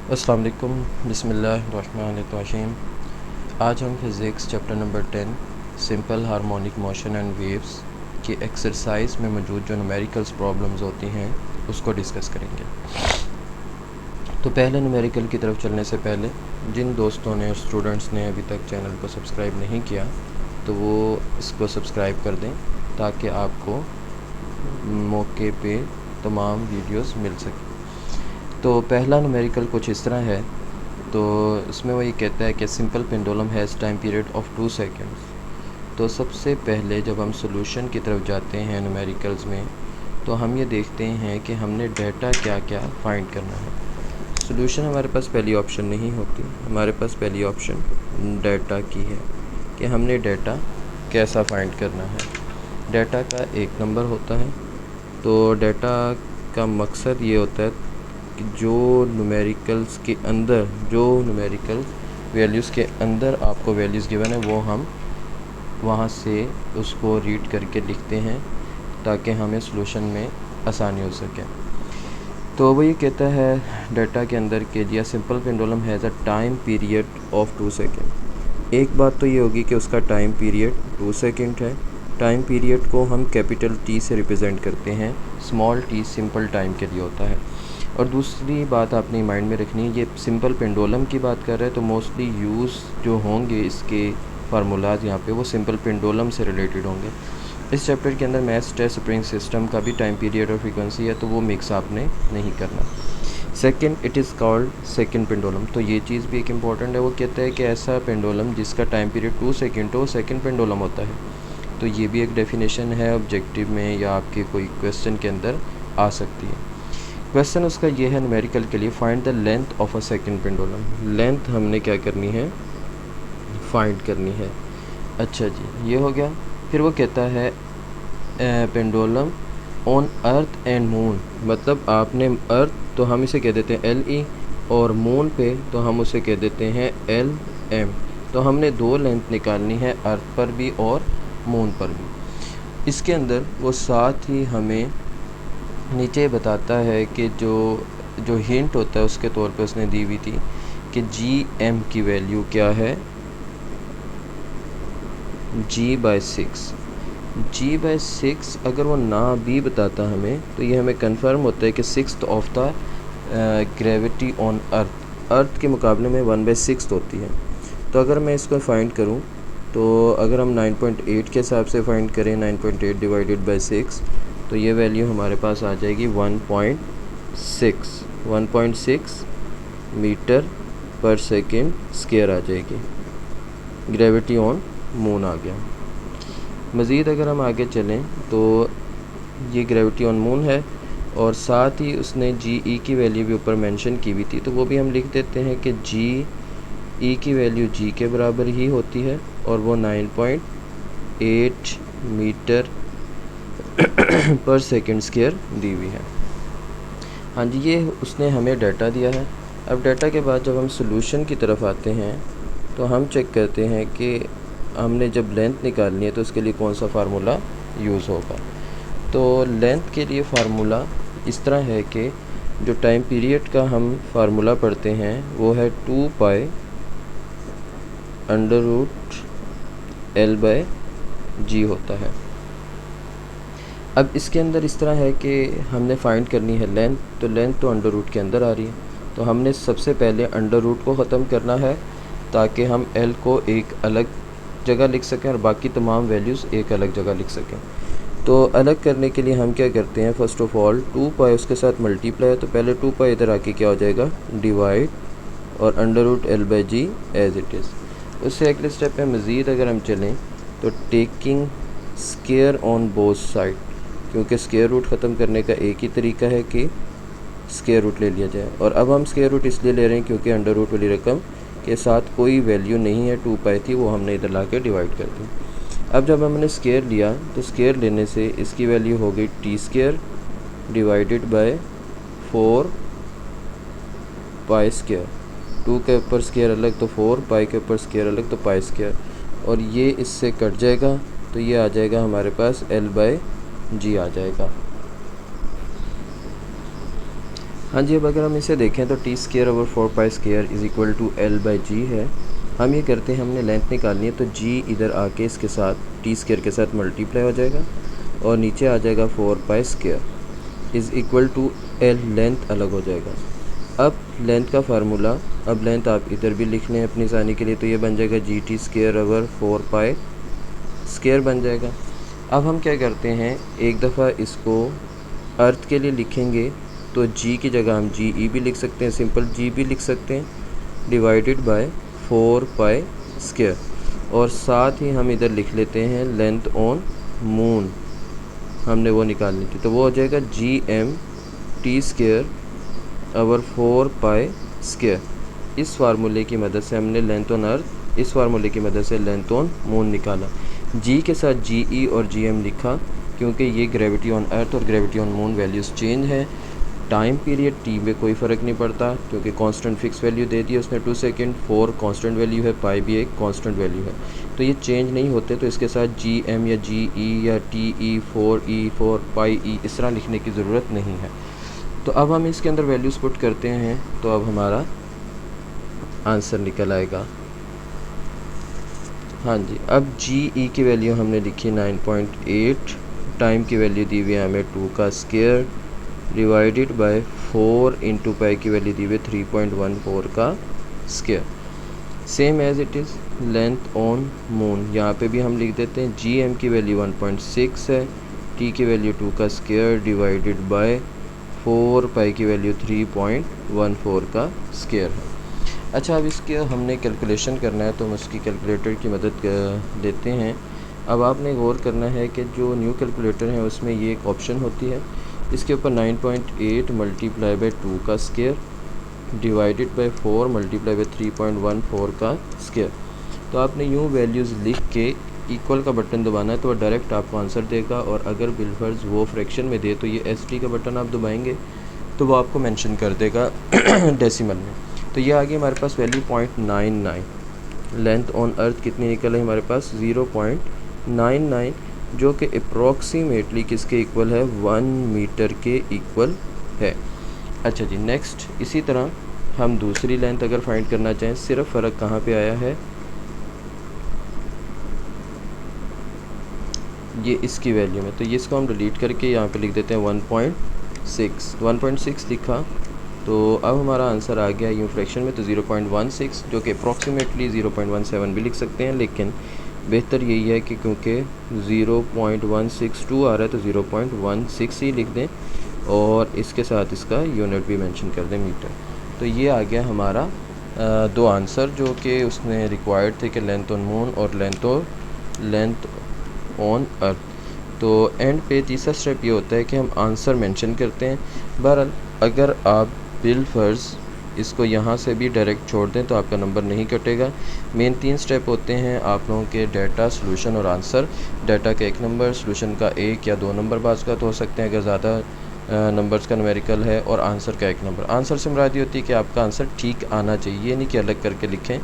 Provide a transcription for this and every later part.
अस्सलाम वालेकुम, बिस्मिल्लाहिर्रहमानिर्रहीम। आज हम physics chapter number 10 simple harmonic motion and waves की एक्सरसाइज में मौजूद जो न्यूमेरिकल्स प्रॉब्लम्स होती हैं उसको डिस्कस करेंगे। तो पहले न्यूमेरिकल की तरफ चलने से पहले जिन दोस्तों ने और स्टूडेंट्स ने अभी तक चैनल को सब्सक्राइब नहीं किया तो वो इसको सब्सक्राइब कर दें ताकि आपको मौके पे तमाम वीडियोस मिल सकें। तो पहला न्यूमेरिकल कुछ इस तरह है। तो इसमें वो ये कहता है कि simple pendulum has time period of 2 seconds. तो सबसे पहले जब हम सॉल्यूशन की तरफ जाते हैं न्यूमेरिकल्स में तो हम ये देखते हैं कि हमने डाटा क्या क्या फाइंड करना है। सॉल्यूशन हमारे पास पहली ऑप्शन नहीं होती, हमारे पास पहली ऑप्शन डाटा की है कि हमने डाटा कैसा फाइंड करना है। डाटा का एक नंबर होता है। तो डाटा का मकसद ये होता है कि जो न्यूमेरिकल्स के अंदर जो न्यूमेरिकल वैल्यूज़ के अंदर आपको वैल्यूज़ गिवन है वो हम वहाँ से उसको रीड करके लिखते हैं ताकि हमें सॉल्यूशन में आसानी हो सके। तो वो ये कहता है डाटा के अंदर के लिए simple pendulum has a time period of 2 second. एक बात तो ये होगी कि उसका टाइम पीरियड 2 सेकेंड है। टाइम पीरियड को हम कैपिटल टी से रिप्रेजेंट करते हैं, स्मॉल टी सिंपल टाइम के लिए होता है। और दूसरी बात आपने माइंड में रखनी है, ये सिंपल पेंडुलम की बात कर रहे हैं तो मोस्टली यूज़ जो होंगे इसके फार्मूलाज यहाँ पे वो सिंपल पेंडुलम से रिलेटेड होंगे। इस चैप्टर के अंदर मैथ टेस्ट स्प्रिंग सिस्टम का भी टाइम पीरियड और फ्रीक्वेंसी है तो वो मिक्स आपने नहीं करना। Second, it is called second pendulum. तो ये चीज़ भी एक इम्पॉर्टेंट है। वो कहता है कि ऐसा पेंडुलम जिसका टाइम पीरियड 2 सेकेंड हो सेकंड पेंडुलम होता है। तो ये भी एक डेफिनेशन है ऑब्जेक्टिव में या आपके कोई क्वेश्चन के अंदर आ सकती है। क्वेश्चन उसका ये है न्यूमेरिकल के लिए, find the length of a second pendulum. Length हमने क्या करनी है, फाइंड करनी है। अच्छा जी, ये हो गया। फिर वो कहता है pendulum on earth and moon, मतलब आपने अर्थ तो हम इसे कह देते हैं LE और मून पे तो हम उसे कह देते हैं LM। तो हमने दो लेंथ निकालनी है, अर्थ पर भी और मून पर भी। इसके अंदर वो साथ ही हमें नीचे बताता है कि जो हिंट होता है उसके तौर पे उसने दी हुई थी कि GM की वैल्यू क्या है, G/6। G/6 अगर वो ना भी बताता हमें तो ये हमें कंफर्म होता है कि 6th of the gravity on earth के मुकाबले में 1/6 होती है। तो अगर मैं इसको फाइंड करूं तो अगर हम 9.8 के हिसाब से फाइंड करें, 9.8 डिवाइडेड बाई 6 तो ये वैल्यू हमारे पास आ जाएगी 1.6 मीटर पर सेकेंड स्क्वायर आ जाएगी। ग्रेविटी ऑन मून आ गया। मज़ीद अगर हम आगे चलें तो ये ग्रेविटी ऑन मून है और साथ ही उसने GE की वैल्यू भी ऊपर मेंशन की हुई थी तो वो भी हम लिख देते हैं कि GE की वैल्यू G के बराबर ही होती है और वो 9.8 मीटर पर सेकेंड स्क्वायर दी हुई है। हाँ जी, ये उसने हमें डाटा दिया है। अब डाटा के बाद जब हम सॉल्यूशन की तरफ आते हैं तो हम चेक करते हैं कि हमने जब लेंथ निकालनी है तो उसके लिए कौन सा फार्मूला यूज़ होगा। तो लेंथ के लिए फार्मूला इस तरह है कि जो टाइम पीरियड का हम फार्मूला पढ़ते हैं वो है 2π √L/G होता है। अब इसके अंदर इस तरह है कि हमने फाइंड करनी है लेंथ, तो लेंथ तो अंडर रूट के अंदर आ रही है तो हमने सबसे पहले अंडर रूट को ख़त्म करना है ताकि हम L को एक अलग जगह लिख सकें और बाकी तमाम वैल्यूज़ एक अलग जगह लिख सकें। तो अलग करने के लिए हम क्या करते हैं, फ़र्स्ट ऑफ़ ऑल 2π उसके साथ मल्टीप्लाई है तो पहले 2π इधर आके क्या हो जाएगा, डिवाइड और √L/G एज इट इज़। उससे अगले स्टेप पे मज़ीद अगर हम चलें तो taking square on both side, क्योंकि स्क्वायर रूट ख़त्म करने का एक ही तरीका है कि स्क्वायर रूट ले लिया जाए। और अब हम स्क्वायर रूट इसलिए ले रहे हैं क्योंकि अंडर रूट वाली रकम के साथ कोई वैल्यू नहीं है, 2π थी वो हमने इधर ला के डिवाइड कर दी। अब जब हमने स्क्वायर लिया तो स्क्वायर लेने से इसकी वैल्यू हो गई T² डिवाइडेड बाय 4π²। 2 के ऊपर स्क्वायर अलग तो 4, π के ऊपर स्क्वायर अलग तो π², और ये इससे कट जाएगा तो ये आ जाएगा हमारे पास L/G आ जाएगा। हाँ जी, अब अगर हम इसे देखें तो T square over 4 pi square is equal to L by G है। हम ये करते हैं, हमने लेंथ निकालनी है तो जी इधर आके इसके साथ टी स्केयर के साथ मल्टीप्लाई हो जाएगा और नीचे आ जाएगा 4 pi square is equal to L, length अलग हो जाएगा। अब लेंथ का फार्मूला, अब लेंथ आप इधर भी लिख लें अपनी आसानी के लिए, तो ये बन जाएगा G T square over 4 pi square बन जाएगा। अब हम क्या करते हैं, एक दफ़ा इसको अर्थ के लिए लिखेंगे तो जी की जगह हम जी ई भी लिख सकते हैं, सिंपल जी भी लिख सकते हैं, डिवाइडेड बाय 4 पाई स्केयर, और साथ ही हम इधर लिख लेते हैं लेंथ ऑन मून, हमने वो निकालनी थी, तो वो हो जाएगा G M T square over 4 pi square. इस फार्मूले की मदद से हमने लेंथ ऑन अर्थ, इस फार्मूले की मदद से लेंथ ऑन मून निकाला। जी के साथ जी ई और जी एम लिखा क्योंकि ये ग्रेविटी ऑन अर्थ और gravity on moon values change है। टाइम पीरियड टी में कोई फ़र्क नहीं पड़ता क्योंकि कांस्टेंट फिक्स वैल्यू दे दी है उसने 2 सेकंड, 4 कांस्टेंट वैल्यू है, पाई भी एक कांस्टेंट वैल्यू है, तो ये चेंज नहीं होते। तो इसके साथ जी एम या जी ई या टी ई 4 पाई ई इस तरह लिखने की ज़रूरत नहीं है। तो अब हम इसके अंदर वैल्यूज़ पुट करते हैं तो अब हमारा आंसर निकल आएगा। हाँ जी, अब जी ई की वैल्यू हमने लिखी 9.8, टाइम की वैल्यू दी हुई है हमें 2 का square divided by 4 into pi की वैल्यू दी हुई 3.14 का square, same as it is length on moon. यहाँ पे भी हम लिख देते हैं जी एम की वैल्यू 1.6 है, टी की वैल्यू 2 का स्केयर डिवाइडेड बाय 4 पाई की वैल्यू 3.14 का स्केयर है। अच्छा, अब इसके हमने कैलकुलेशन करना है तो हम उसकी कैलकुलेटर की मदद लेते हैं। अब आपने गौर करना है कि जो न्यू कैलकुलेटर है उसमें ये एक ऑप्शन होती है, इसके ऊपर 9.8 मल्टीप्लाई बाई 2 का square divided by 4 multiply by 3.14 का स्केयर। तो आपने यूँ वैल्यूज़ लिख के इक्वल का बटन दबाना है तो वह डायरेक्ट आपको आंसर देगा, और अगर बिलफर्ज वो फ्रैक्शन में दे तो ये एस टी का बटन आप दबाएंगे तो वो आपको मेंशन कर देगा डेसिमल में। तो ये आ गई हमारे पास वैल्यू 0.99। लेंथ ऑन अर्थ कितनी निकल है हमारे पास 0.99, जो कि अप्रॉक्सीमेटली किसके इक्वल है, 1 मीटर के इक्वल है। अच्छा जी, नेक्स्ट इसी तरह हम दूसरी लेंथ अगर फाइंड करना चाहें, सिर्फ फ़र्क कहाँ पे आया है, ये इसकी वैल्यू में, तो ये इसको हम डिलीट करके यहाँ पे लिख देते हैं 1.6 लिखा, तो अब हमारा आंसर आ गया यूँ फ्रैक्शन में तो 0.16, जो कि अप्रॉक्सीमेटली 0.17 भी लिख सकते हैं, लेकिन बेहतर यही है कि क्योंकि 0.162 आ रहा है तो 0.16 ही लिख दें और इसके साथ इसका यूनिट भी मेंशन कर दें मीटर। तो ये आ गया हमारा दो आंसर जो कि उसने रिक्वायर्ड थे कि लेंथ ऑन मून और लेंथ ऑन अर्थ। तो एंड पे तीसरा स्टेप ये होता है कि हम आंसर मेंशन करते हैं। बहरहाल अगर आप बिलफर्ज इसको यहाँ से भी डायरेक्ट छोड़ दें तो आपका नंबर नहीं कटेगा। मेन 3 स्टेप होते हैं आप लोगों के, डाटा, सॉल्यूशन और आंसर। डाटा का 1 नंबर, सॉल्यूशन का 1 या 2 नंबर बाज़ का तो हो सकते हैं अगर ज़्यादा नंबर्स का न्यूमेरिकल है, और आंसर का 1 नंबर। आंसर से मुराद ये होती है कि आपका आंसर ठीक आना चाहिए, नहीं कि अलग करके लिखें।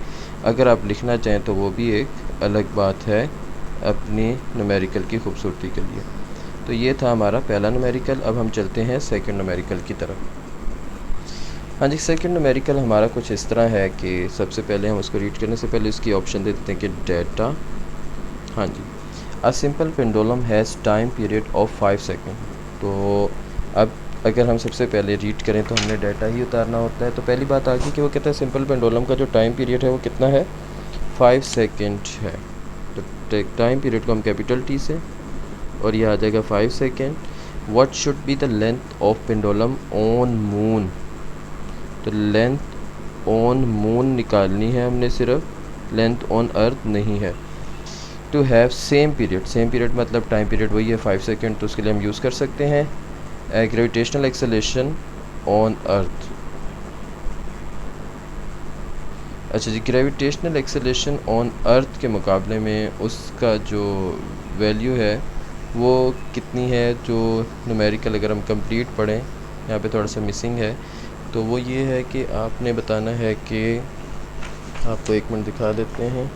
अगर आप लिखना चाहें तो वो भी एक अलग बात है अपनी न्यूमेरिकल की खूबसूरती के लिए। तो ये था हमारा पहला न्यूमेरिकल। अब हम चलते हैं सेकंड न्यूमेरिकल की तरफ। हाँ जी, सेकंड न्यूमेरिकल हमारा कुछ इस तरह है कि सबसे पहले हम उसको रीड करने से पहले इसकी ऑप्शन दे देते हैं कि डाटा। हाँ जी, a simple pendulum has time period of 5 second. तो अब अगर हम सबसे पहले रीड करें तो हमने डाटा ही उतारना होता है। तो पहली बात आ गई कि वो कहता है सिंपल पेंडुलम का जो टाइम पीरियड है वो कितना है, 5 सेकेंड है। तो टाइम पीरियड को हम कैपिटल टी से, और यह आ जाएगा 5 second. What should be the length of pendulum on moon. तो लेंथ ऑन मून निकालनी है हमने, सिर्फ लेंथ ऑन अर्थ नहीं है। टू हैव सेम पीरियड मतलब टाइम पीरियड वही है 5 सेकेंड, तो उसके लिए हम यूज़ कर सकते हैं ग्रेविटेशनल एक्सेलरेशन ऑन अर्थ। अच्छा जी, ग्रेविटेशनल एक्सेलरेशन ऑन अर्थ के मुकाबले में उसका जो वैल्यू है वो कितनी है, जो न्यूमेरिकल अगर हम कंप्लीट पढ़ें, यहाँ पे थोड़ा सा मिसिंग है, तो वो ये है कि आपने बताना है कि, आपको 1 मिनट दिखा देते हैं,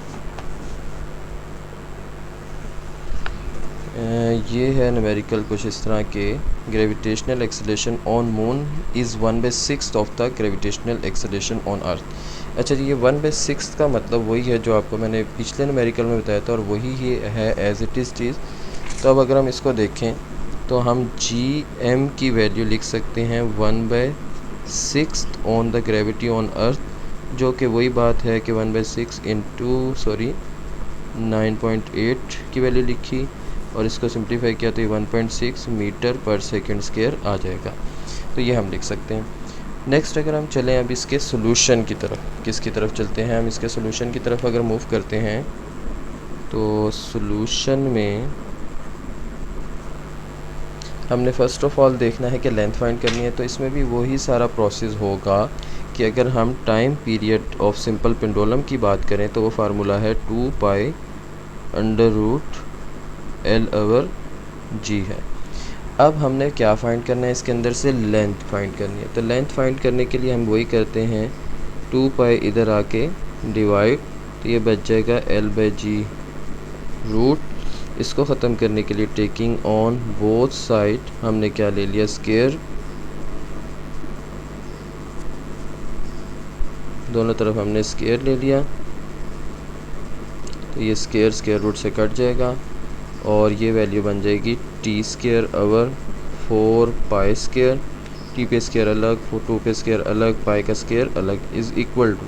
ये है न्यूमेरिकल कुछ इस तरह के। Gravitational acceleration on moon is 1/6 of the gravitational acceleration on earth. अच्छा जी, ये 1/6 का मतलब वही है जो आपको मैंने पिछले न्यूमेरिकल में बताया था और वही ही है एज इट इज़ चीज़। तो अब अगर हम इसको देखें तो हम जी एम की वैल्यू लिख सकते हैं 1/6 on the gravity on earth, जो कि वही बात है कि 1/6 इंटू 9.8 की वैल्यू लिखी और इसको सिंप्लीफाई किया तो ये 1.6 मीटर पर सेकंड स्क्वायर आ जाएगा। तो ये हम लिख सकते हैं। नेक्स्ट अगर हम चलें अब इसके सोल्यूशन की तरफ, किसकी तरफ चलते हैं हम, इसके सोल्यूशन की तरफ अगर मूव करते हैं तो सोल्यूशन में हमने फ़र्स्ट ऑफ ऑल देखना है कि लेंथ फाइंड करनी है। तो इसमें भी वही सारा प्रोसेस होगा कि अगर हम time period of simple pendulum की बात करें तो वो फार्मूला है 2π L/g है। अब हमने क्या फाइंड करना है, इसके अंदर से लेंथ फाइंड करनी है। तो लेंथ फाइंड करने के लिए हम वही करते हैं, 2π इधर आके डिवाइड, तो ये बच जाएगा L/g रूट। इसको ख़त्म करने के लिए टेकिंग ऑन बोथ साइड हमने क्या ले लिया, स्क्वायर। दोनों तरफ हमने स्क्वायर ले लिया, तो ये स्क्वायर स्क्वायर रूट से कट जाएगा और ये वैल्यू बन जाएगी t² 4π स्क्वायर। टी पे स्क्वायर अलग, 2 पे स्क्वायर अलग, पाई का स्क्वायर अलग, इज़ इक्वल टू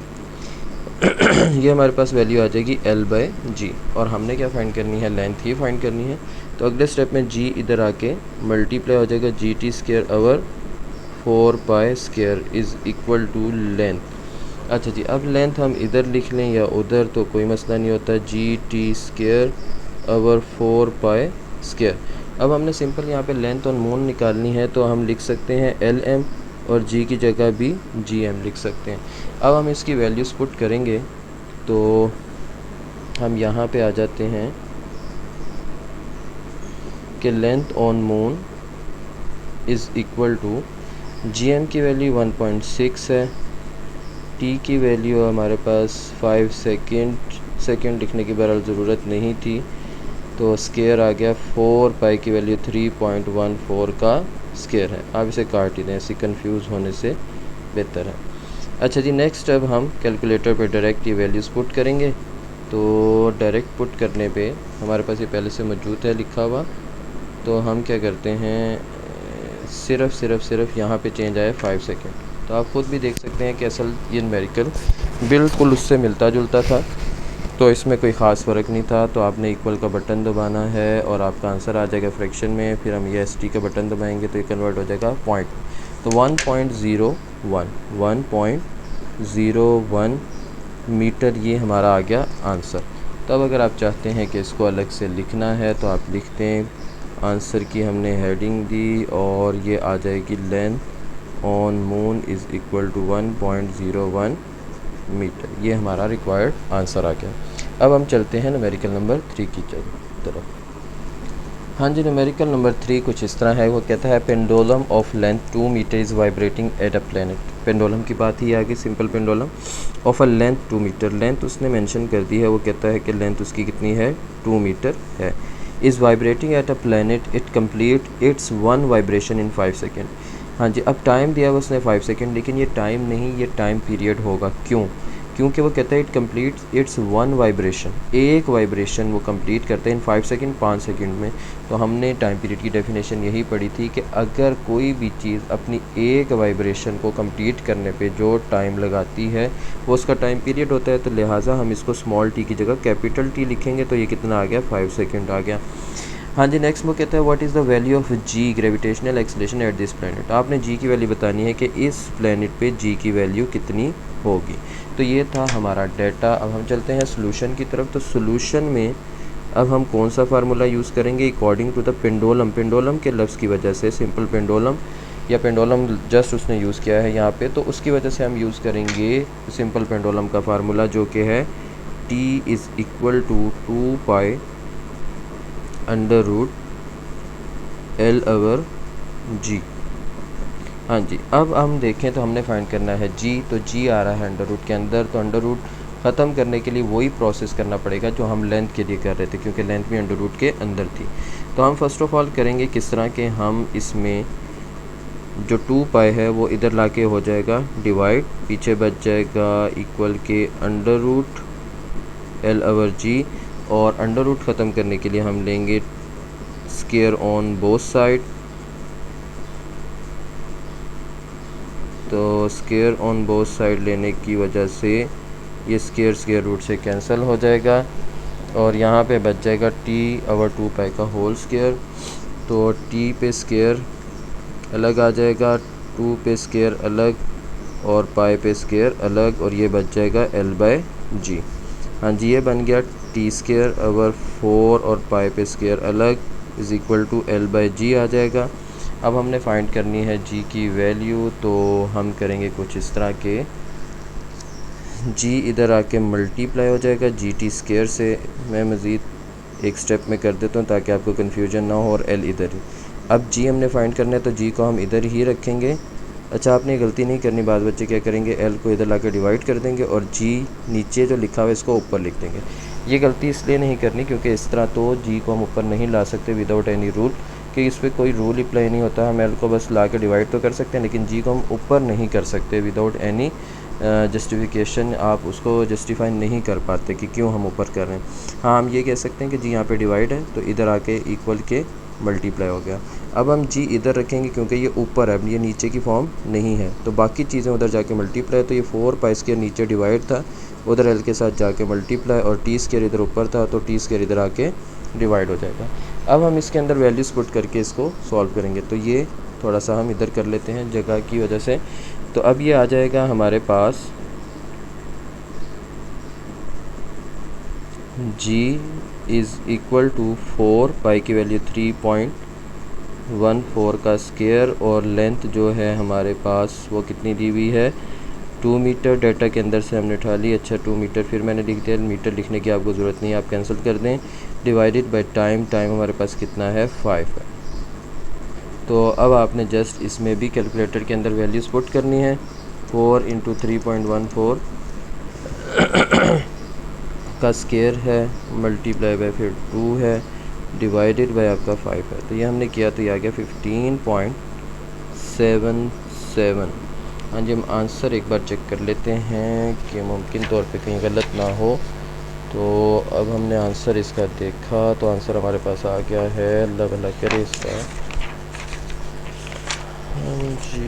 ये हमारे पास वैल्यू आ जाएगी L/g। और हमने क्या फाइंड करनी है, लेंथ ही फाइंड करनी है। तो अगले स्टेप में g इधर आके मल्टीप्लाई हो जाएगा GT² 4π square is equal to length. अच्छा जी, अब लेंथ हम इधर लिख लें या उधर तो कोई मसला नहीं होता, GT² 4π स्क्वायर। अब हमने सिंपल यहाँ पे लेंथ ऑन मून निकालनी है तो हम लिख सकते हैं LM और g की जगह भी GM लिख सकते हैं। अब हम इसकी वैल्यूज़ पुट करेंगे तो हम यहाँ पे आ जाते हैं कि length on moon is equal to GM की वैल्यू 1.6 है, T की वैल्यू हमारे पास 5 सेकेंड लिखने की बहरहाल ज़रूरत नहीं थी, तो स्क्वायर आ गया, 4π की वैल्यू 3.14 का स्क्वायर है। आप इसे काट ही दें, ऐसे कंफ्यूज होने से बेहतर है। अच्छा जी, नेक्स्ट अब हम कैलकुलेटर पे डायरेक्ट ये वैल्यूज़ पुट करेंगे। तो डायरेक्ट पुट करने पे हमारे पास ये पहले से मौजूद है लिखा हुआ, तो हम क्या करते हैं, सिर्फ यहाँ पे चेंज आया 5 सेकेंड। तो आप ख़ुद भी देख सकते हैं कि असल ये न्यूमेरिकल बिल्कुल उससे मिलता जुलता था, तो इसमें कोई ख़ास फ़र्क नहीं था। तो आपने इक्वल का बटन दबाना है और आपका आंसर आ जाएगा फ्रैक्शन में, फिर हम ये ST का बटन दबाएंगे तो ये कन्वर्ट हो जाएगा पॉइंट। तो 1.01 मीटर ये हमारा आ गया आंसर। तब अगर आप चाहते हैं कि इसको अलग से लिखना है तो आप लिख दें, आंसर की हमने हेडिंग दी और ये आ जाएगी length on moon is equal to 1.01 metre. ये हमारा रिक्वायर्ड आंसर आ गया। अब हम चलते हैं न्यूमेरिकल नंबर 3 की तरफ। हाँ जी, न्यूमेरिकल नंबर 3 कुछ इस तरह है। वो कहता है pendulum of length 2 metre is vibrating at a planet. Pendulum की बात ही आ गई, simple pendulum of a length 2 metre. Length उसने मेंशन कर दी है, वो कहता है कि लेंथ उसकी कितनी है, 2 मीटर है। Is vibrating at a planet, it complete its 1 vibration in 5 second. हाँ जी, अब टाइम दिया उसने 5 सेकेंड, लेकिन ये टाइम नहीं, ये टाइम पीरियड होगा। क्यों? क्योंकि वो कहता है इट कम्प्लीट इट्स 1 वाइब्रेशन, एक वाइब्रेशन वो कंप्लीट करते हैं इन 5 सेकेंड, 5 सेकेंड में। तो हमने टाइम पीरियड की डेफिनेशन यही पढ़ी थी कि अगर कोई भी चीज़ अपनी एक वाइब्रेशन को कंप्लीट करने पे जो टाइम लगाती है वो उसका टाइम पीरियड होता है। तो लिहाजा हम इसको स्मॉल t की जगह कैपिटल T लिखेंगे, तो ये कितना आ गया, 5 सेकेंड आ गया। हाँ जी, नेक्स्ट वो कहता है what is the value of g gravitational acceleration at this planet. आपने g की वैल्यू बतानी है कि इस प्लैनेट पे g की वैल्यू कितनी होगी। तो ये था हमारा डाटा। अब हम चलते हैं सोल्यूशन की तरफ। तो सोल्यूशन में अब हम कौन सा फार्मूला यूज़ करेंगे, according to the pendulum. Pendulum के लफ्ज़ की वजह से, सिंपल पेंडुलम या पेंडुलम जस्ट उसने यूज़ किया है यहाँ पे, तो उसकी वजह से हम यूज़ करेंगे सिंपल पेंडुलम का फार्मूला, जो कि है t is equal to 2π L/g। हाँ जी, अब हम देखें तो हमने फाइंड करना है g, तो g आ रहा है अंडर रूट के अंदर, तो अंडर रूट ख़त्म करने के लिए वही प्रोसेस करना पड़ेगा जो हम लेंथ के लिए कर रहे थे, क्योंकि लेंथ भी अंडर रूट के अंदर थी। तो हम फर्स्ट ऑफ ऑल करेंगे किस तरह के, हम इसमें जो 2 पाई है वो इधर लाके हो जाएगा डिवाइड, पीछे बच जाएगा इक्वल के अंडर रूट एल ओवर जी, और अंडर रूट ख़त्म करने के लिए हम लेंगे स्क्वायर ऑन बोथ साइड। तो स्क्वायर ऑन बोथ साइड लेने की वजह से ये स्क्वायर रूट से कैंसिल हो जाएगा और यहाँ पे बच जाएगा टी ओवर 2 पाई का होल स्क्वायर। तो टी पे स्क्वायर अलग आ जाएगा, 2 पे स्क्वायर अलग और पाई पे स्क्वायर अलग, और ये बच जाएगा एल बाय जी। हाँ जी, ये बन गया टी स्क्वायर ओवर 4 और पाई पे स्क्वायर अलग is equal to L by G आ जाएगा। अब हमने फाइंड करनी है जी की वैल्यू, तो हम करेंगे कुछ इस तरह के, जी इधर आके मल्टीप्लाई हो जाएगा जी टी स्क्वायर से। मैं मज़ीद एक स्टेप में कर देता हूँ ताकि आपको कन्फ्यूजन ना हो, और एल इधर ही। अब जी हमने फाइंड करना है तो जी को हम इधर ही रखेंगे। अच्छा, आपने गलती नहीं करनी, बाद बच्चे क्या करेंगे, एल को इधर लाके डिवाइड कर देंगे और जी नीचे जो लिखा हुआ है इसको ऊपर लिख देंगे। ये गलती इसलिए नहीं करनी क्योंकि इस तरह तो जी को हम ऊपर नहीं ला सकते विदाउट एनी रूल, कि इस पर कोई रूल अप्लाई नहीं होता। हम एल को बस ला के डिवाइड तो कर सकते हैं, लेकिन जी को हम ऊपर नहीं कर सकते विदाउट एनी जस्टिफिकेशन। आप उसको जस्टिफाई नहीं कर पाते कि क्यों हम ऊपर कर रहे हैं। हाँ, हम ये कह सकते हैं कि जी यहाँ पे डिवाइड है तो इधर आके इक्वल के मल्टीप्लाई हो गया। अब हम जी इधर रखेंगे क्योंकि ये ऊपर है, ये नीचे की फॉर्म नहीं है, तो बाकी चीज़ें उधर जाके मल्टीप्लाई। तो ये 4 पाई स्क्वायर नीचे डिवाइड था, उधर एल के साथ जाके मल्टीप्लाई, और टी स्क्वायर इधर ऊपर था तो टी स्क्वायर इधर आके डिवाइड हो जाएगा। अब हम इसके अंदर वैल्यूज़ पुट करके इसको सॉल्व करेंगे। तो ये थोड़ा सा हम इधर कर लेते हैं जगह की वजह से। तो अब ये आ जाएगा हमारे पास g इज़ इक्वल टू 4 पाई की वैल्यू 3.14 का स्क्वायर, और लेंथ जो है हमारे पास वो कितनी दी हुई है 2 मीटर। डाटा के अंदर से हमने उठा ली। अच्छा, 2 मीटर फिर मैंने लिख दिया, मीटर लिखने की आपको ज़रूरत नहीं है, आप कैंसिल कर दें। डिवाइडेड बाय टाइम, टाइम हमारे पास कितना है 5 है। तो अब आपने जस्ट इसमें भी कैलकुलेटर के अंदर वैल्यूज़ पुट करनी है। 4 इंटू 3.14 का स्क्वायर है, मल्टीप्लाई बाय फिर 2 है, डिवाइडेड बाय आपका 5 है। तो ये हमने किया तो ये आ गया 15.77। हाँ जी, हम आंसर एक बार चेक कर लेते हैं कि मुमकिन तौर पे कहीं गलत ना हो। तो अब हमने आंसर इसका देखा तो आंसर हमारे पास आ गया है, अल्लाह भला करे इसका। हाँ जी,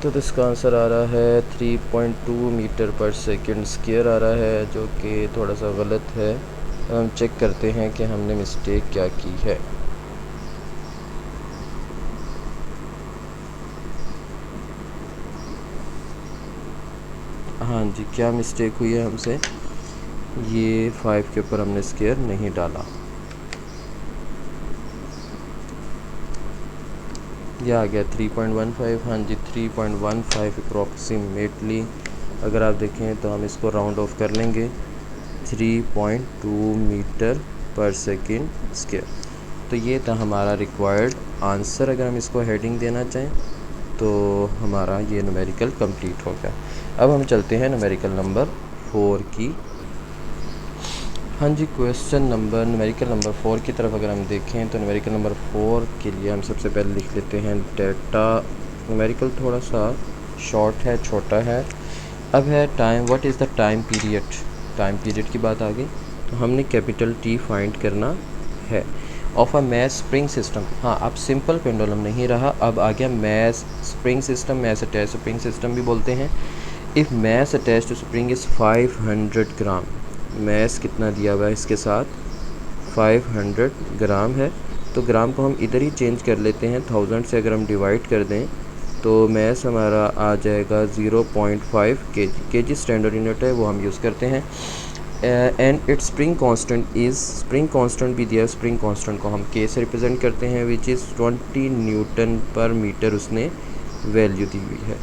तो इसका आंसर आ रहा है 3.2 मीटर पर सेकंड स्क्वायर आ रहा है, जो कि थोड़ा सा गलत है। हम चेक करते हैं कि हमने मिस्टेक क्या की है। हाँ जी, क्या मिस्टेक हुई है हमसे, ये 5 के ऊपर हमने स्क्वायर नहीं डाला। यह आ गया 3.15। हाँ जी, 3.15 अप्रॉक्सीमेटली। अगर आप देखें तो हम इसको राउंड ऑफ कर लेंगे, 3.2 मीटर पर सेकंड स्क्वायर। तो ये था हमारा रिक्वायर्ड आंसर। अगर हम इसको हेडिंग देना चाहें तो हमारा ये न्यूमेरिकल कंप्लीट हो गया। अब हम चलते हैं न्यूमेरिकल नंबर 4 की। हाँ जी, क्वेश्चन नंबर न्यूमेरिकल नंबर 4 की तरफ अगर हम देखें तो न्यूमेरिकल नंबर 4 के लिए हम सबसे पहले लिख लेते हैं डेटा। न्यूमेरिकल थोड़ा सा शॉर्ट है, छोटा है। अब है time, what is the time period. Time period की बात आ गई तो हमने कैपिटल टी फाइंड करना है of a mass spring system. हाँ, अब सिंपल पेंडुलम नहीं रहा, अब आ गया mass spring system, mass attach spring system भी बोलते हैं। If mass attach to spring is 500 gram, mass कितना दिया हुआ है इसके साथ 500 ग्राम है, तो ग्राम को हम इधर ही चेंज कर लेते हैं। 1000 से अगर हम डिवाइड कर दें तो मैस हमारा आ जाएगा 0.5 kg स्टैंडर्ड यूनिट है, वो हम यूज़ करते हैं। And it's spring constant is, spring constant भी दिया है, स्प्रिंग कांस्टेंट को हम के से रिप्रेजेंट करते हैं, विच इज़ 20 न्यूटन पर मीटर उसने वैल्यू दी हुई है।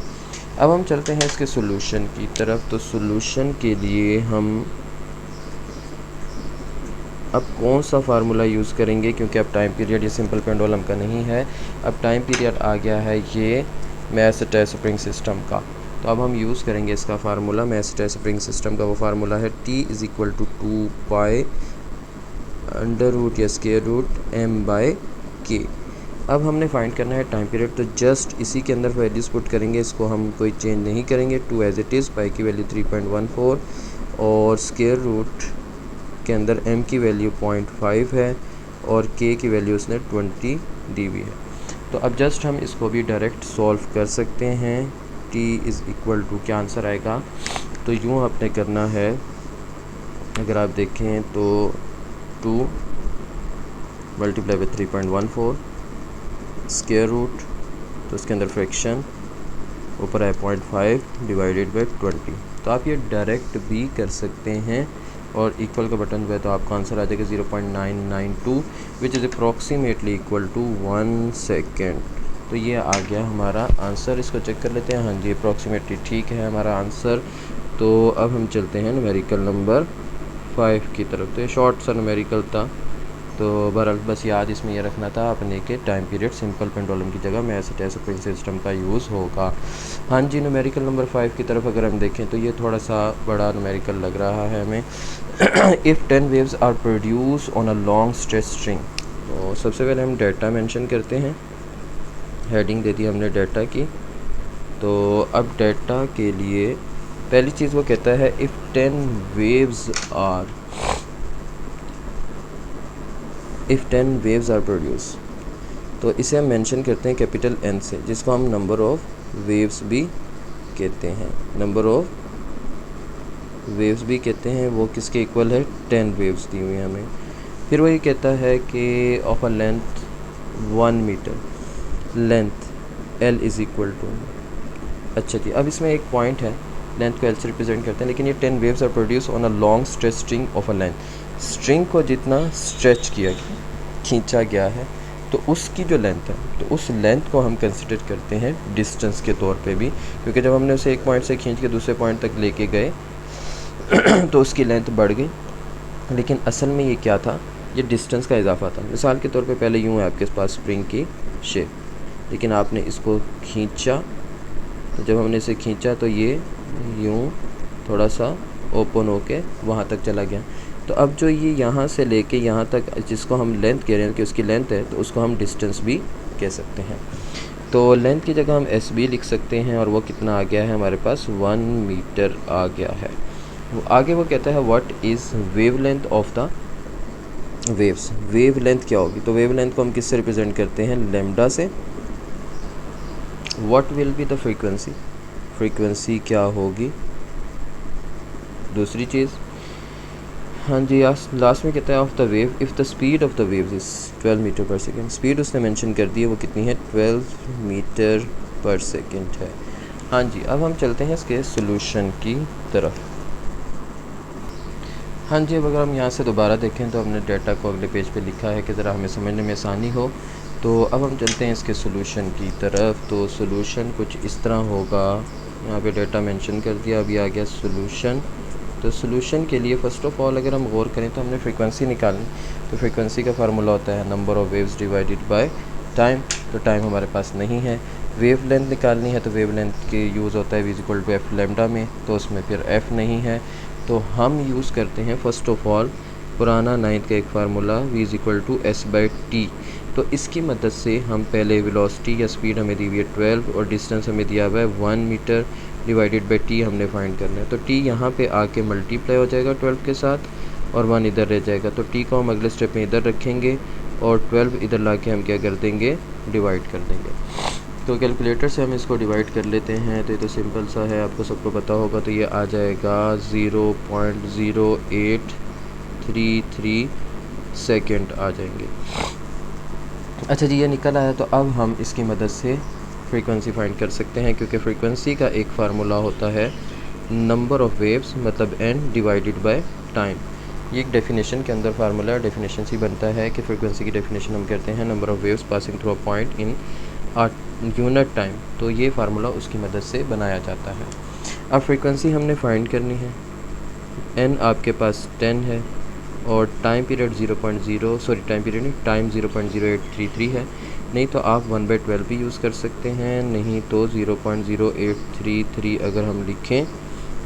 अब हम चलते हैं इसके सोल्यूशन की तरफ। तो सोल्यूशन के लिए हम अब कौन सा फार्मूला यूज़ करेंगे, क्योंकि अब टाइम पीरियड ये सिंपल पेंडुलम का नहीं है, अब टाइम पीरियड आ गया है ये मैस अटैच स्प्रिंग सिस्टम का। तो अब हम यूज़ करेंगे इसका फार्मूला, मैसेज स्प्रिंग सिस्टम का वो फार्मूला है T=2 पाई अंडर रूट या स्क्वायर रूट m/k। अब हमने फाइंड करना है टाइम पीरियड, तो जस्ट इसी के अंदर वैल्यूज़ पुट करेंगे, इसको हम कोई चेंज नहीं करेंगे, 2 एज इट इज़, पाई की वैल्यू 3.14 और स्क्वायर रूट के अंदर m की वैल्यू 0.5 है और k की वैल्यू उसने 20 दी हुई है। तो अब जस्ट हम इसको भी डायरेक्ट सॉल्व कर सकते हैं। T=2 क्या आंसर आएगा, तो यूँ आपने करना है, अगर आप देखें तो 2 मल्टीप्लाई बाई 3.14 स्क्वायर रूट, तो उसके अंदर फ्रैक्शन ऊपर है 0.5 डिवाइडेड बाई 20। तो आप ये डायरेक्ट भी कर सकते हैं और इक्वल का बटन पे तो आपका आंसर आ जाएगा 0.992 which is approximately equal to 1 second. तो ये आ गया हमारा आंसर। इसको चेक कर लेते हैं। हाँ जी, अप्रॉक्सीमेटली ठीक है हमारा आंसर। तो अब हम चलते हैं न्यूमेरिकल नंबर 5 की तरफ। तो ये शॉर्ट सा न्यूमेरिकल था, तो बहरहाल बस याद इसमें यह रखना था अपने के टाइम पीरियड सिंपल पेंडुलम की जगह मैसेज स्प्रिंग सिस्टम का यूज़ होगा। हाँ जी, न्यूमेरिकल नंबर 5 की तरफ अगर हम देखें तो ये थोड़ा सा बड़ा न्यूमेरिकल लग रहा है हमें। If 10 waves are produce on a long stretch string. तो सबसे पहले हम डाटा मेंशन करते हैं, हेडिंग दे दी हमने डाटा की। तो अब डाटा के लिए पहली चीज़ वो कहता है इफ़ 10 वेव्स आर प्रोड्यूस, तो इसे हम मेंशन करते हैं कैपिटल N से, जिसको हम नंबर ऑफ वेव्स भी कहते हैं। नंबर ऑफ वेव्स भी कहते हैं, वो किसके इक्वल है, 10 वेव्स दी हुई है हमें। फिर वही कहता है कि of a length 1 metre, length L is equal to. अच्छा जी, अब इसमें एक पॉइंट है, लेंथ को L से रिप्रेजेंट करते हैं, लेकिन ये 10 waves are produce on a long stretch string of a length. String को जितना स्ट्रेच किया गया, खींचा गया है, तो उसकी जो लेंथ है, तो उस लेंथ को हम कंसिडर करते हैं डिस्टेंस के तौर पे भी, क्योंकि जब हमने उसे एक पॉइंट से खींच के दूसरे पॉइंट तक लेके गए तो उसकी लेंथ बढ़ गई, लेकिन असल में ये क्या था, ये डिस्टेंस का इजाफा था। मिसाल के तौर पे पहले यूँ है आपके पास स्प्रिंग की शेप, लेकिन आपने इसको खींचा, तो जब हमने इसे खींचा तो ये यूँ थोड़ा सा ओपन होके वहाँ तक चला गया। तो अब जो ये यहाँ से लेके यहाँ तक जिसको हम लेंथ कह रहे हैं कि उसकी लेंथ है, तो उसको हम डिस्टेंस भी कह सकते हैं। तो लेंथ की जगह हम SB लिख सकते हैं, और वो कितना आ गया है हमारे पास, 1 मीटर आ गया है। वो आगे वो कहता है what is wave length of the waves. Wave length क्या होगी, तो वेव लेंथ को हम किससे रिप्रेजेंट करते हैं, लैम्डा से। What will be the frequency, frequency क्या होगी, दूसरी चीज़। हाँ जी, लास्ट में कहता है of the wave if the speed of the waves is 12 metre per second. Speed उसने मेंशन कर दी है, वो कितनी है, 12 मीटर पर सेकेंड है। हाँ जी, अब हम चलते हैं इसके सोल्यूशन की तरफ। हाँ जी, अब अगर हम यहाँ से दोबारा देखें तो हमने डाटा को अगले पेज पे लिखा है कि ज़रा हमें समझने में आसानी हो। तो अब हम चलते हैं इसके सोल्यूशन की तरफ। तो सोल्यूशन कुछ इस तरह होगा, यहाँ पे डाटा मेंशन कर दिया, अभी आ गया सोल्यूशन। तो सोल्यूशन के लिए फ़र्स्ट ऑफ ऑल अगर हम गौर करें तो हमने फ्रीक्वेंसी निकालनी। तो फ्रीक्वेंसी का फार्मूला होता है number of waves divided by time. तो टाइम हमारे पास नहीं है। वेव लेंथ निकालनी है, तो वेव लेंथ के यूज़ होता है v equal to F lambda में, तो उसमें फिर f नहीं है। तो हम यूज़ करते हैं फ़र्स्ट ऑफ ऑल पुराना 9th का एक formula v equal to s/t। तो इसकी मदद से हम पहले वेलोसिटी या स्पीड हमें दी हुई है 12 और डिस्टेंस हमें दिया हुआ है 1 मीटर डिवाइडेड बाई t हमने फाइंड करना है। तो t यहाँ पे आके मल्टीप्लाई हो जाएगा 12 के साथ और 1 इधर रह जाएगा। तो t को हम अगले स्टेप में इधर रखेंगे और 12 इधर ला के हम क्या कर देंगे, डिवाइड कर देंगे। तो कैलकुलेटर से हम इसको डिवाइड कर लेते हैं। तो ये तो सिंपल सा है, आपको सबको पता होगा। तो ये आ जाएगा 0.0833 सेकेंड आ जाएंगे। अच्छा जी, ये निकल आया। तो अब हम इसकी मदद से फ्रीक्वेंसी फाइंड कर सकते हैं, क्योंकि फ्रीक्वेंसी का एक फार्मूला होता है नंबर ऑफ़ वेव्स मतलब n डिवाइडेड बाय टाइम। ये एक डेफिनेशन के अंदर फार्मूला है। डेफिनेशन से बनता है कि फ्रीक्वेंसी की डेफिनेशन हम करते हैं number of waves passing through a point in unit time. तो ये फार्मूला उसकी मदद से बनाया जाता है। अब फ्रीक्वेंसी हमने फाइंड करनी है। n आपके पास 10 है और टाइम पीरियड टाइम 0.0833 है। नहीं तो आप 1/12 भी यूज़ कर सकते हैं, नहीं तो 0.0833 अगर हम लिखें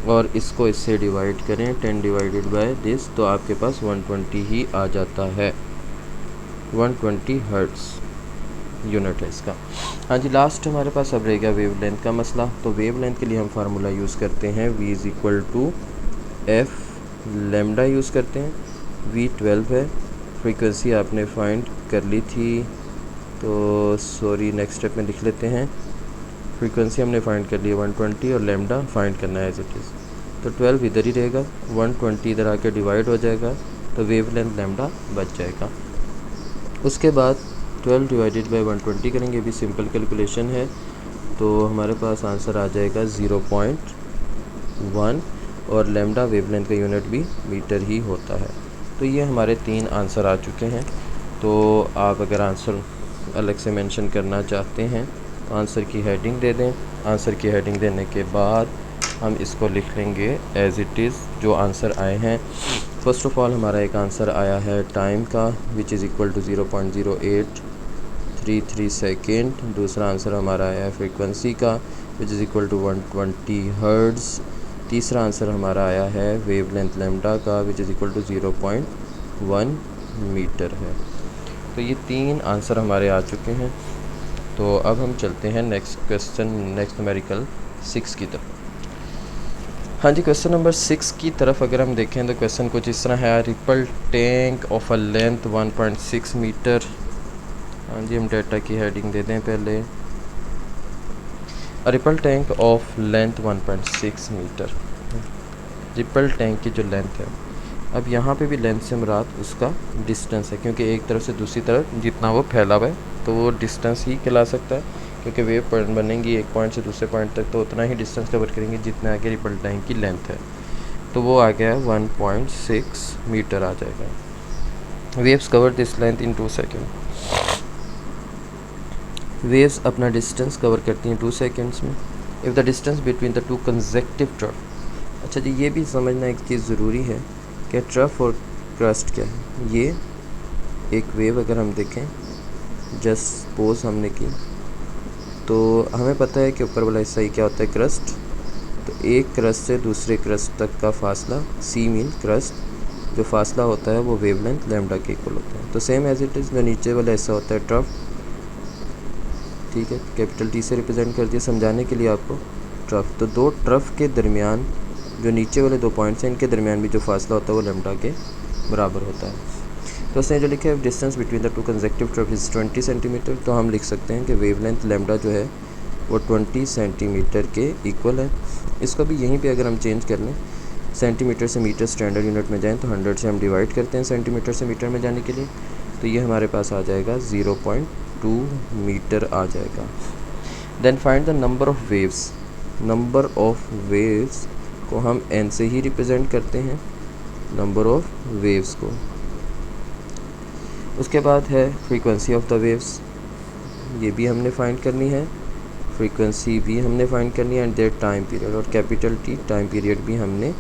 और इसको इससे डिवाइड करें 10 डिवाइडेड बाय दिस, तो आपके पास 120 ही आ जाता है। 120 हर्ट्ज़ यूनिट है इसका। हाँ जी, लास्ट हमारे पास अब रहेगा वेवलेंथ का मसला। तो वेवलेंथ के लिए हम फार्मूला यूज़ करते हैं v is equal to F lambda use करते हैं। v 12 है, फ्रीक्वेंसी आपने फाइंड कर ली थी, तो सॉरी नेक्स्ट स्टेप में लिख लेते हैं। फ्रीक्वेंसी हमने फाइंड कर ली 120 और लेमडा फाइंड करना है एज इट इज़। तो 12 इधर ही रहेगा, 120 इधर आके डिवाइड हो जाएगा, तो वेवलेंथ लेमडा बच जाएगा। उसके बाद 12 डिवाइडेड बाई 120 करेंगे, भी सिंपल कैलकुलेशन है, तो हमारे पास आंसर आ जाएगा 0.1 और लेमडा वेवलेंथ का यूनिट भी मीटर ही होता है। तो ये हमारे 3 आंसर आ चुके हैं। तो आप अगर आंसर अलग से मेंशन करना चाहते हैं तो आंसर की हेडिंग दे दें। आंसर की हेडिंग देने के बाद हम इसको लिख लेंगे एज इट इज़ जो आंसर आए हैं। फर्स्ट ऑफ ऑल हमारा एक आंसर आया है टाइम का which is equal to 0.0833 second. दूसरा आंसर हमारा आया है फ्रीक्वेंसी का which is equal to 120 hertz. तीसरा आंसर हमारा आया है वेवलेंथ लेमडा का which is equal to 0.1 metre है। तो ये 3 आंसर हमारे आ चुके हैं। तो अब हम चलते हैं नेक्स्ट क्वेश्चन, नेक्स्ट न्यूमेरिकल 6 की तरफ। हाँ जी, क्वेश्चन नंबर 6 की तरफ अगर हम देखें तो क्वेश्चन कुछ इस तरह है, ripple tank of a length 1.6 metre. हाँ जी, हम डेटा की हेडिंग दे दें पहले, ripple tank of length 1.6 metre. Ripple tank की जो लेंथ है, अब यहाँ पे भी लेंथ से मुराद उसका डिस्टेंस है, क्योंकि एक तरफ से दूसरी तरफ जितना वो फैला हुआ है तो वो डिस्टेंस ही कहला सकता है, क्योंकि वेव पॉइंट बनेंगी एक पॉइंट से दूसरे पॉइंट तक तो उतना ही डिस्टेंस कवर करेंगे जितना आगे रिपल टैंक की लेंथ है। तो वो आ गया 1.6 मीटर आ जाएगा। Waves cover this length in 2 second. Waves अपना डिस्टेंस कवर करती हैं 2 सेकेंड्स में। If the distance between the 2 consecutive trough. अच्छा जी, ये भी समझना एक चीज़ ज़रूरी है कि ट्रफ और क्रस्ट क्या है। ये एक वेव अगर हम देखें, जस्ट सपोज हमने की, तो हमें पता है कि ऊपर वाला हिस्सा ही क्या होता है, क्रस्ट। तो एक क्रस्ट से दूसरे क्रस्ट तक का फासला, सी मीन क्रस्ट, जो फासला होता है वो वेवलेंथ लैम्डा के इक्वल होता है। तो सेम एज इट इज़ जो नीचे वाला हिस्सा होता है ट्रफ, ठीक है, कैपिटल टी से रिप्रेजेंट कर दिया समझाने के लिए आपको ट्रफ। तो 2 ट्रफ के दरमियान जो नीचे वाले 2 पॉइंट्स हैं, इनके दरमियान भी जो फासला होता है वो लैम्डा के बराबर होता है। तो उसने जो लिखा है distance between the 2 consecutive trough is 20 centimetre. तो हम लिख सकते हैं कि वेवलेंथ लैम्डा जो है वो 20 सेंटीमीटर के इक्वल है। इसको भी यहीं पे अगर हम चेंज कर लें, सेंटीमीटर से मीटर स्टैंडर्ड यूनिट में जाएँ तो 100 से हम डिवाइड करते हैं सेंटीमीटर से मीटर में जाने के लिए, तो ये हमारे पास आ जाएगा 0.2 मीटर आ जाएगा। Then find the number of waves. Number of waves को हम n से ही रिप्रेजेंट करते हैं, नंबर ऑफ़ वेव्स को। उसके बाद है फ्रीक्वेंसी ऑफ द वेव्स, ये भी हमने फाइंड करनी है, फ्रीक्वेंसी भी हमने फाइंड करनी है, एंड देयर टाइम पीरियड, और कैपिटल टी टाइम पीरियड भी हमने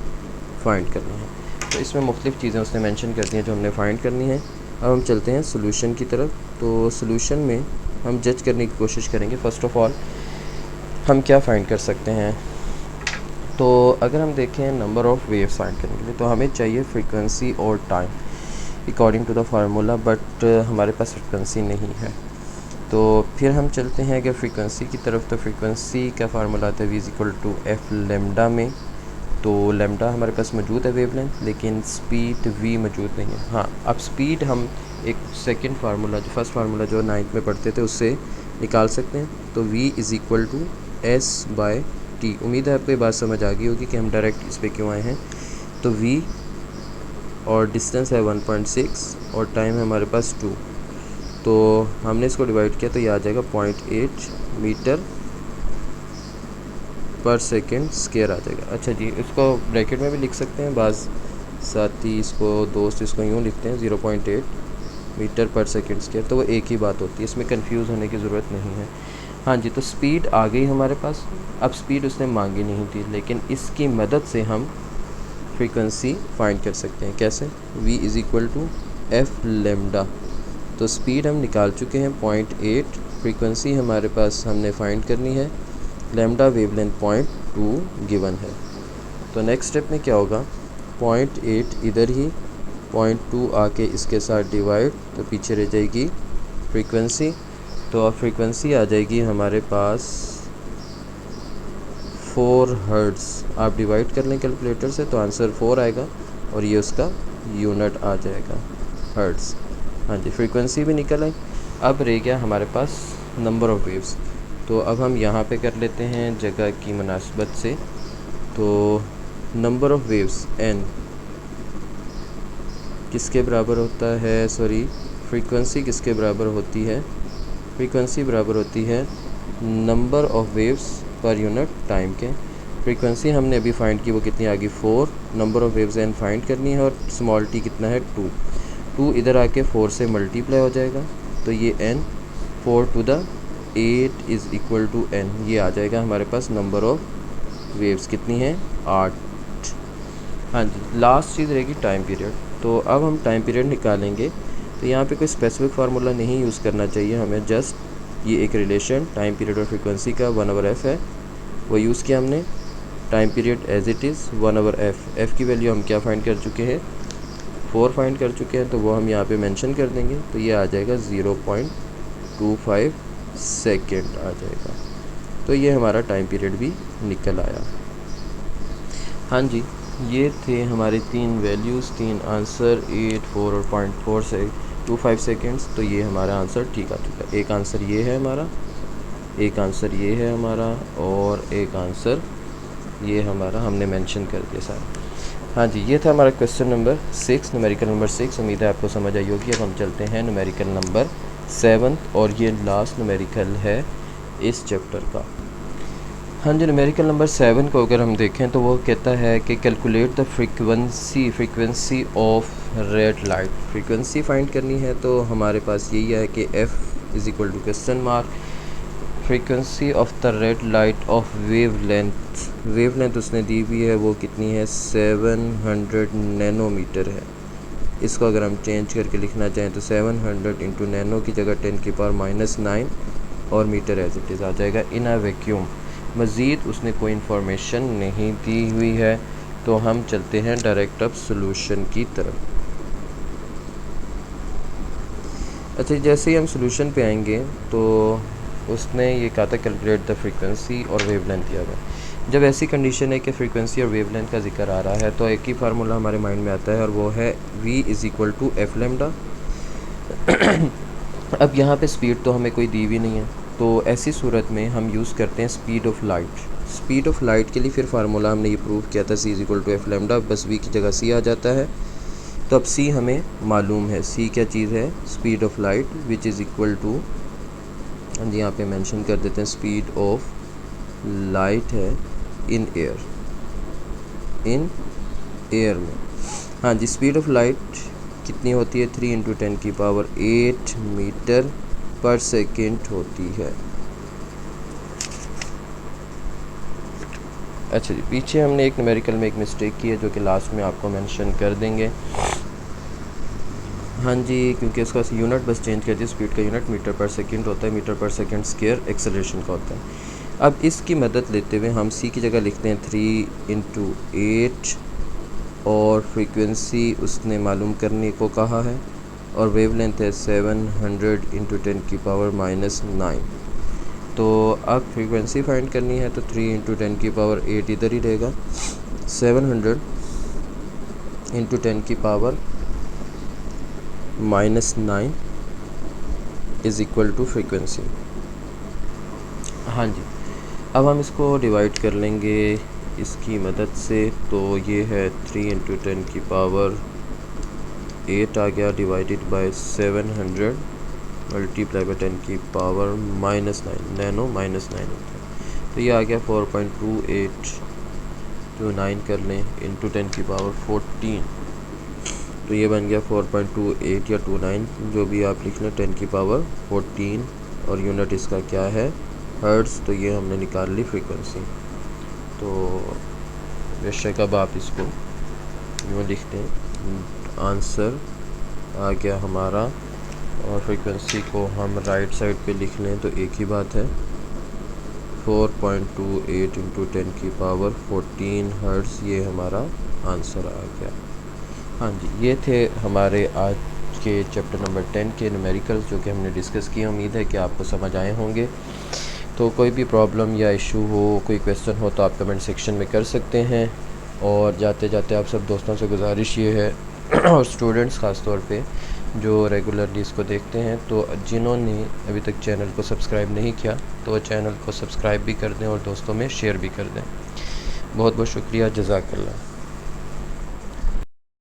फाइंड करना है। तो इसमें मुख्तलिफ़ चीज़ें उसने मेंशन कर दी हैं जो हमने फाइंड करनी है। अब हम चलते हैं सोल्यूशन की तरफ। तो सोल्यूशन में हम जज करने की कोशिश करेंगे फ़र्स्ट ऑफ़ ऑल हम क्या फ़ाइंड कर सकते हैं। तो अगर हम देखें नंबर ऑफ़ वेव्स फाइंड करने के लिए, तो हमें चाहिए फ्रीक्वेंसी और time according to the formula, but हमारे पास फ्रीक्वेंसी नहीं है। तो फिर हम चलते हैं अगर फ्रीक्वेंसी की तरफ, तो फ्रीक्वेंसी का फार्मूला आता है v is equal to F lambda में। तो लेमडा हमारे पास मौजूद है वेवलेंथ, लेकिन स्पीड v मौजूद नहीं है। हाँ, अब स्पीड हम एक सेकंड फार्मूला, जो फर्स्ट फार्मूला जो 9th में पढ़ते थे, उससे निकाल सकते हैं। तो v is equal to s by t। उम्मीद है आपको ये बात समझ आ गई होगी कि हम डायरेक्ट इस पर क्यों आए हैं। तो v और डिस्टेंस है 1.6 और टाइम है हमारे पास 2, तो हमने इसको डिवाइड किया तो ये आ जाएगा 0.8 मीटर पर सेकेंड स्क्वायर आ जाएगा। अच्छा जी, इसको ब्रैकेट में भी लिख सकते हैं, बाज़ साथी इसको दोस्त इसको यूँ लिखते हैं 0.8 मीटर पर सेकेंड स्क्वायर, तो वो एक ही बात होती है, इसमें कंफ्यूज होने की ज़रूरत नहीं है। हाँ जी, तो स्पीड आ गई हमारे पास। अब स्पीड उसने मांगी नहीं थी, लेकिन इसकी मदद से हम फ्रीक्वेंसी फाइंड कर सकते हैं। कैसे? v is equal to F lambda. तो स्पीड हम निकाल चुके हैं 0.8, फ्रीक्वेंसी हमारे पास हमने फाइंड करनी है, लैम्डा वेवलेंथ 0.2 गिवन है। तो नेक्स्ट स्टेप में क्या होगा, 0.8 इधर ही, 0.2 आके इसके साथ डिवाइड, तो पीछे रह जाएगी फ्रीक्वेंसी। तो अब फ्रीक्वेंसी आ जाएगी हमारे पास 4 हर्ट्ज़। आप डिवाइड कर लें कैलकुलेटर से तो आंसर 4 आएगा और ये उसका यूनिट आ जाएगा हर्ट्ज़। हाँ जी, फ्रीक्वेंसी भी निकल आई। अब रह गया हमारे पास नंबर ऑफ़ वेव्स। तो अब हम यहाँ पे कर लेते हैं जगह की मुनासिबत से। तो नंबर ऑफ़ वेव्स n किसके बराबर होता है, सॉरी फ्रीक्वेंसी किसके बराबर होती है, फ्रीक्वेंसी बराबर होती है number of waves per unit time के। फ्रीक्वेंसी हमने अभी फाइंड की, वो कितनी आ गई 4, number of waves n find करनी है और स्मॉल t कितना है 2 इधर आके 4 से मल्टीप्लाई हो जाएगा, तो ये n 4 to the 8 is equal to n, ये आ जाएगा हमारे पास नंबर ऑफ़ वेव्स कितनी है 8। हाँ जी, लास्ट चीज़ रहेगी टाइम पीरियड। तो अब हम टाइम पीरियड निकालेंगे। तो यहाँ पे कोई स्पेसिफिक फार्मूला नहीं यूज़ करना चाहिए हमें, जस्ट ये एक रिलेशन टाइम पीरियड और फ्रीक्वेंसी का 1/f है, वो यूज़ किया हमने। Time period as it is 1/f, f की वैल्यू हम क्या फाइंड कर चुके हैं 4 फाइंड कर चुके हैं, तो वो हम यहाँ पे मेंशन कर देंगे। तो ये आ जाएगा 0.25 सेकेंड आ जाएगा। तो ये हमारा टाइम पीरियड भी निकल आया। हाँ जी, ये थे हमारे 3 वैल्यूज़, 3 आंसर 8, 4 और 0.4 से 25 सेकेंड्स। तो ये हमारा आंसर ठीक आ चुका है। एक आंसर ये है हमारा, एक आंसर ये है हमारा और एक आंसर ये हमारा हमने मेंशन कर दिया सारा। हाँ जी, ये था हमारा क्वेश्चन नंबर 6, न्यूमेरिकल नंबर 6। उम्मीद है आपको समझ आई होगी। अब हम चलते हैं न्यूमेरिकल नंबर 7 और ये लास्ट न्यूमेरिकल है इस चैप्टर का। हाँ जी, न्यूमेरिकल नंबर 7 को अगर हम देखें तो वो कहता है कि calculate the frequency of red light. Frequency find करनी है, तो हमारे पास यही है कि f is equal to question mark frequency of the red light of wavelength उसने दी हुई है, वो कितनी है 700 नैनोमीटर है। इसको अगर हम चेंज करके लिखना चाहें तो 700 इंटू नैनो की जगह 10 की पावर -9 और मीटर एज इट इज़ आ जाएगा इन अ वैक्यूम। मज़ीद उसने कोई इन्फॉर्मेशन नहीं दी हुई है, तो हम चलते हैं डायरेक्ट अब सॉल्यूशन की तरफ। अच्छा, जैसे ही हम सॉल्यूशन पे आएंगे तो उसने ये कहा था कैलकुलेट द फ्रीक्वेंसी और वेवलेंथ दिया हुआ। जब ऐसी कंडीशन है कि फ्रीक्वेंसी और वेवलेंथ का जिक्र आ रहा है तो एक ही फार्मूला हमारे माइंड में आता है और वो है v is equal to F lambda. अब यहाँ पे स्पीड तो हमें कोई दी हुई नहीं है, तो ऐसी सूरत में हम यूज़ करते हैं speed of light. Speed of light के लिए फिर फार्मूला हमने ये प्रूव किया था c is equal to F lambda, बस v की जगह c आ जाता है। तो अब c हमें मालूम है, c क्या चीज़ है speed of light which is equal to, हम यहाँ पे मेंशन कर देते हैं स्पीड ऑफ लाइट है इन एयर में। हाँ जी, स्पीड ऑफ लाइट कितनी होती है 3 इंटू 10 की पावर 8 मीटर पर सेकेंड होती है। अच्छा जी, पीछे हमने एक न्यूमेरिकल में एक मिस्टेक की है जो कि लास्ट में आपको मेंशन कर देंगे। हाँ जी, क्योंकि उसका यूनिट बस चेंज कर दिया, स्पीड का यूनिट मीटर पर सेकंड होता है, मीटर पर सेकंड स्क्वायर एक्सेलरेशन का होता है। अब इसकी मदद लेते हुए हम c की जगह लिखते हैं 3 इंटू 8 और फ्रीक्वेंसी उसने मालूम करने को कहा है और वेवलेंथ है 700 इंटू 10 की पावर -9। तो अब फ्रीक्वेंसी फाइंड करनी है तो 3 इंटू 10 की पावर 8 इधर ही रहेगा, 700 इंटू 10 की power -9 is equal to frequency. हाँ जी, अब हम इसको डिवाइड कर लेंगे इसकी मदद से। तो ये है 3 इंटू 10 की पावर 8 आ गया डिवाइडेड बाय 700 मल्टीप्लाई बाय 10 की पावर -9, नैनो -9 होता है। तो ये आ गया 4.28 जो 9 कर लें इंटू 10 की पावर 14, तो ये बन गया 4.28 या 29 जो भी आप लिख लें 10 की पावर 14 और यूनिट इसका क्या है हर्ट्ज़। तो ये हमने निकाल ली फ्रीक्वेंसी। तो बेशक अब आप इसको यूँ लिखते हैं, आंसर आ गया हमारा और फ्रीक्वेंसी को हम राइट साइड पे लिख लें तो एक ही बात है, 4.28 इंटू 10 की पावर 14 हर्ट्ज़, ये हमारा आंसर आ गया। हाँ जी, ये थे हमारे आज के चैप्टर नंबर 10 के न्यूमेरिकल्स जो कि हमने डिस्कस किए। उम्मीद है कि आपको समझ आए होंगे। तो कोई भी प्रॉब्लम या इशू हो, कोई क्वेश्चन हो तो आप कमेंट सेक्शन में कर सकते हैं। और जाते जाते आप सब दोस्तों से गुजारिश ये है और स्टूडेंट्स ख़ास तौर पे जो रेगुलरली इसको देखते हैं, तो जिन्होंने अभी तक चैनल को सब्सक्राइब नहीं किया तो चैनल को सब्सक्राइब भी कर दें और दोस्तों में शेयर भी कर दें। बहुत बहुत शुक्रिया, जज़ाकल्लाह।